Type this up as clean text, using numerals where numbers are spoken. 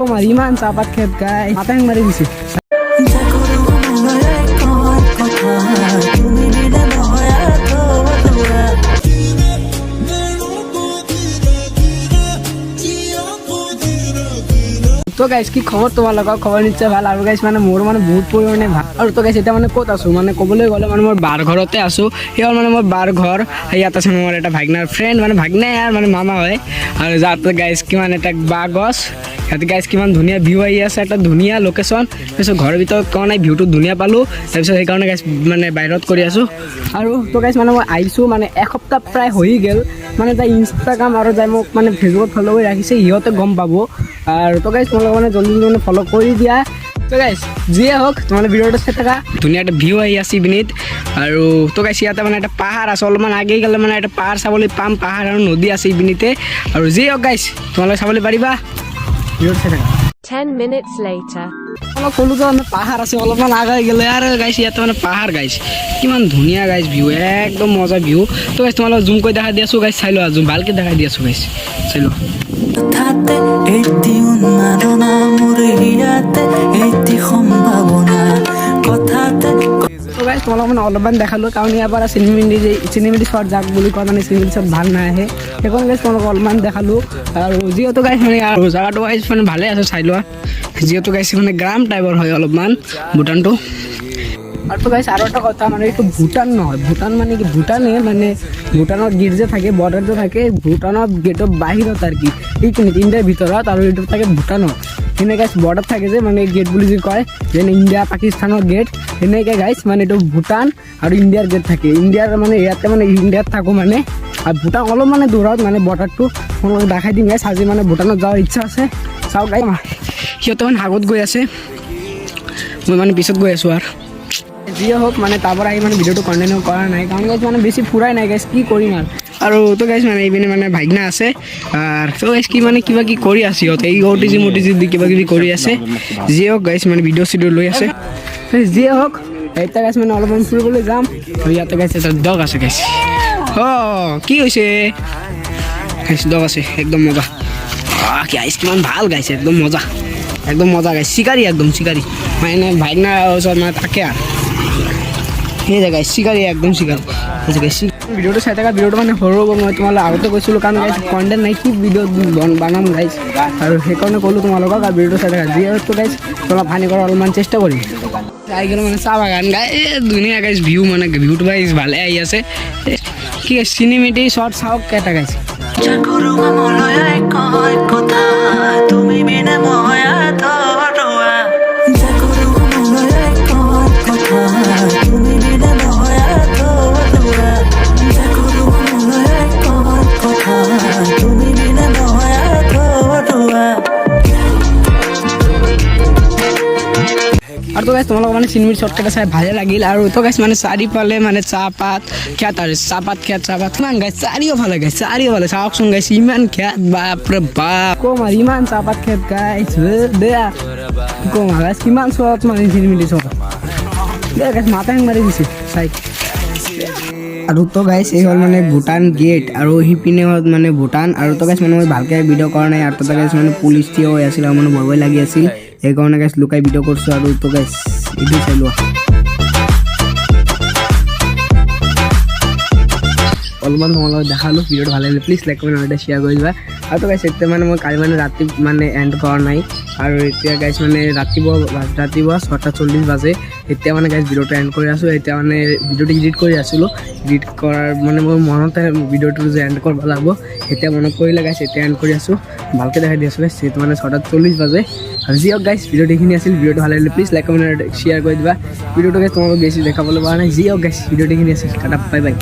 তোমাৰ ইমান চাপাত খেত গাই মাথা হ্যাং মাৰি দিছে। তো গাইস কি খবৰ তোমাৰ লগৰ খবৰ নিশ্চয় ভাল আৰু গাইস মানে মোৰ মানে বহুত পৰিমাণে ভাল আৰু তো গাইস এটা মানে ক'ত আছো মানে ক'বলৈ গ'লে মানে মোৰ বাৰ ঘৰতে আছো সেইখন মানে মোৰ বাৰ ঘৰ ইয়াত আছে মোৰ এটা ভাগনাৰ ফ্ৰেণ্ড মানে ভাগনা আৰু মানে মামা হয় আৰু যাতে গাইস কিমান এটা বাঁহ গছ ইয়াতে গাইস কিমান ধুনীয়া ভিউ আহি আছে এটা ধুনীয়া লোকেশ্যন তাৰপিছত ঘৰৰ ভিতৰত কোৱা নাই ভিউটো ধুনীয়া পালোঁ তাৰপিছত সেইকাৰণে গাইস মানে বাহিৰত কৰি আছোঁ আৰু তো গাইস মানে মই আহিছোঁ মানে এসপ্তাহ প্ৰায় হৈ গ'ল মানে যাই ইনষ্টাগ্ৰাম আৰু যাই মোক মানে ফেচবুকত ফ'ল' কৰি ৰাখিছে সিহঁতে গম পাব আৰু তো গাইস তোমালোকে মানে জলদি মানে ফ'ল' কৰি দিয়া তো গাইস যিয়ে হওক তোমালোকে ভিডিঅ'টো চাই থাকা ধুনীয়া এটা ভিউ আহি আছে ইপিনিত আৰু তো গাইস ইয়াতে মানে এটা পাহাৰ আছে অলপমান আগে গ'লে মানে এটা পাহাৰ চাবলৈ পাম পাহাৰ আৰু নদী আছে ইপিনিতে আৰু যিয়ে হওক গাইস তোমালোকে চাবলৈ পাৰিবা ভিডিঅ'টো চাই থাকা 10 minutes later অলপ ক'লো যে মানে পাহাৰ আছে অলপমান আগাই গ'লে আৰু গাইছ ইয়াতে মানে পাহাৰ গাইছ কিমান ধুনীয়া গাইছ ভিউ একদম মজা ভিউ তো গাইছ তোমালোক জুম কৰি দেখাই দি আছোঁ গাইছ চাই লোৱা জুম ভালকৈ দেখাই দি আছোঁ গাইছ চাই লোৱা তো গাইছ তোমালোক মানে অলপমান দেখালোঁ কাৰণ ইয়াৰ পৰা চিনেমেটি শ্বট যাক বুলি কয় মানে চিনেমেটি শ্বট ভাল নাহে সেইকাৰণে গাইছ তোমালোক অলপমান দেখালোঁ আৰু যিহেতু গাইছ মানে আৰু জেগাটো গাইছ মানে ভালেই আছে চাই লোৱা যিহেতু গাইছ মানে গ্ৰাম টাইপৰ হয় অলপমান ভূটানটো আৰু তো গাইছ আৰু এটা কথা মানে এইটো ভূটান নহয় ভূটান মানে কি ভূটানে মানে ভূটানত গেট যে থাকে বৰ্ডাৰ যে থাকে ভূটানত গেটৰ বাহিৰত আৰু কি এইখিনিত ইণ্ডিয়াৰ ভিতৰত আৰু এইটো থাকে ভূটানত সেনেকৈ গাইছ বৰ্ডাৰ থাকে যে মানে গেট বুলি যে কয় যেনে ইণ্ডিয়া পাকিস্তানৰ গেট সেনেকৈ গাইছ মানে এইটো ভূটান আৰু ইণ্ডিয়াৰ গেট থাকে ইণ্ডিয়াৰ মানে ইয়াতে মানে ইণ্ডিয়াত থাকোঁ মানে আৰু ভূটান অলপ মানে দূৰত মানে বৰ্ডাৰটো তোমালোকে দেখাই দিম গাইছ আজি মানে ভূটানত যোৱাৰ ইচ্ছা আছে চাওক গাইছ সিহঁতে মানে আগত গৈ আছে মই মানে পিছত গৈ আছোঁ আৰু যিয়ে হওক মানে তাৰ পৰা আহি মানে ভিডিঅ'টো কণ্টিনিউ কৰা নাই কাৰণ গাইছ মানে বেছি ফুৰাই নাই গাইছ কি কৰিম আৰু তো গাইছ মানে এইপিনে মানে ভাগনা আছে আৰু তো গাইছ কি মানে কিবা কি কৰি আছে সিহঁতে এই অটিজি দি কিবা কিবি কৰি আছে যিয়ে হওক গাইছ মানে ভিডিঅ' চিডিঅ' লৈ আছে যিয়ে হওক এতিয়া গাইছ মানে অলপমান ফুৰিবলৈ যাম আৰু ইয়াতে গাইছ এটা ডগ আছে গাইছ কি হৈছে গাইছ ডগ আছে একদম মজা গাইছ কিমান ভাল গাইছে একদম মজা গাইছ চিকাৰী একদম চিকাৰী মানে ভাগনাৰ ওচৰত মানে থাকে আৰু সেই জেগাই চিকাৰী একদম চিকাৰী ভিডিঅ'টো চাই থাকা ভিডিঅ'টো মানে সৰু হ'ব মই তোমালোক আগতে কৈছিলোঁ কাৰণ গাইছ কণ্টেণ্ট নাই কি ভিডিঅ' বনাম গাইছ আৰু সেইকাৰণে ক'লোঁ তোমালোকক আৰু ভিডিঅ'টো চাই থাকা যিহেতু গাইছ তোমালোক ফানি কৰাৰ অলপমান চেষ্টা কৰিম আহি গ'লে মানে চাহ বাগান গাই ধুনীয়া গাইছ ভিউ মানে ভিউটো গাইছ ভালে আহি আছে কি গাইছ চিনেমেটি শ্বট চাওক কেইটা গাইছ আৰু তো গাইছ তোমালোক মানে চিনেমেটি শ্বটকেইটা চাই ভালে লাগিল আৰু তো গাইছ মানে চাৰিওফালে মানে চাহপাত খেত আৰু চাহপাত কিমান গাইছ চাৰিওফালে চাওকচোন গাইছ ইমান খেত বাপৰে বাপ কম আৰু ইমান চাহপাত খেত গাইছ বেয়া কম গাইছ কিমান শ্বট মানে চিনেমেটি শ্বট বেয়া গাইছ মাথা হেং মাৰি দিছে চাই আৰু তো গাইছ এই হ'ল মানে ভূটান গেট আৰু সিপিনে হ'ল মানে ভূটান আৰু তো গাইছ মানে মই ভালকৈ ভিডিঅ' কৰা নাই আৰু তো গাইছ মানে পুলিচ থিয় হৈ আছিল আৰু মানে ভয় লাগি আছিল সেইকাৰণে গাইছ লুকাই ভিডিঅ' কৰিছোঁ আৰু তো গাইছ এইটো চাই লোৱা অলপমান তোমালোকক দেখালোঁ ভিডিঅ'টো ভাল লাগিলে প্লিজ লাইক কমেণ্ট শ্বেয়াৰ কৰি দিবা আৰু তো গাইছ এতিয়া মানে মই কালি মানে ৰাতি মানে এণ্ড কৰা নাই আৰু এতিয়া গাইছ মানে ৰাতিপুৱা 6:40 বাজে এতিয়া মানে গাইছ ভিডিঅ'টো এণ্ড কৰি আছোঁ এতিয়া মানে ভিডিঅ'টো এডিট কৰি আছিলোঁ এডিট কৰাৰ মানে মোৰ মনতে ভিডিঅ'টো যে এণ্ড কৰিব লাগিব এতিয়া মনত পৰিলে গাইছ এতিয়া এণ্ড কৰি আছোঁ ভালকৈ দেখাই দি আছোঁ গাইছ সেইটো মানে 6:40 বাজে আৰু যি হওক গাইছ ভিডিঅ'টো এইখিনি আছিল ভিডিঅ'টো ভাল লাগিলে প্লিজ লাইক কমেণ্ট শ্বেয়াৰ কৰি দিবা ভিডিঅ'টো গাইছ তোমালোকক বেছি দেখাবলৈ পৰা নাই যি হওক গাইছ ভিডিঅ'টো এইখিনি আছিল টাটা বাই বাই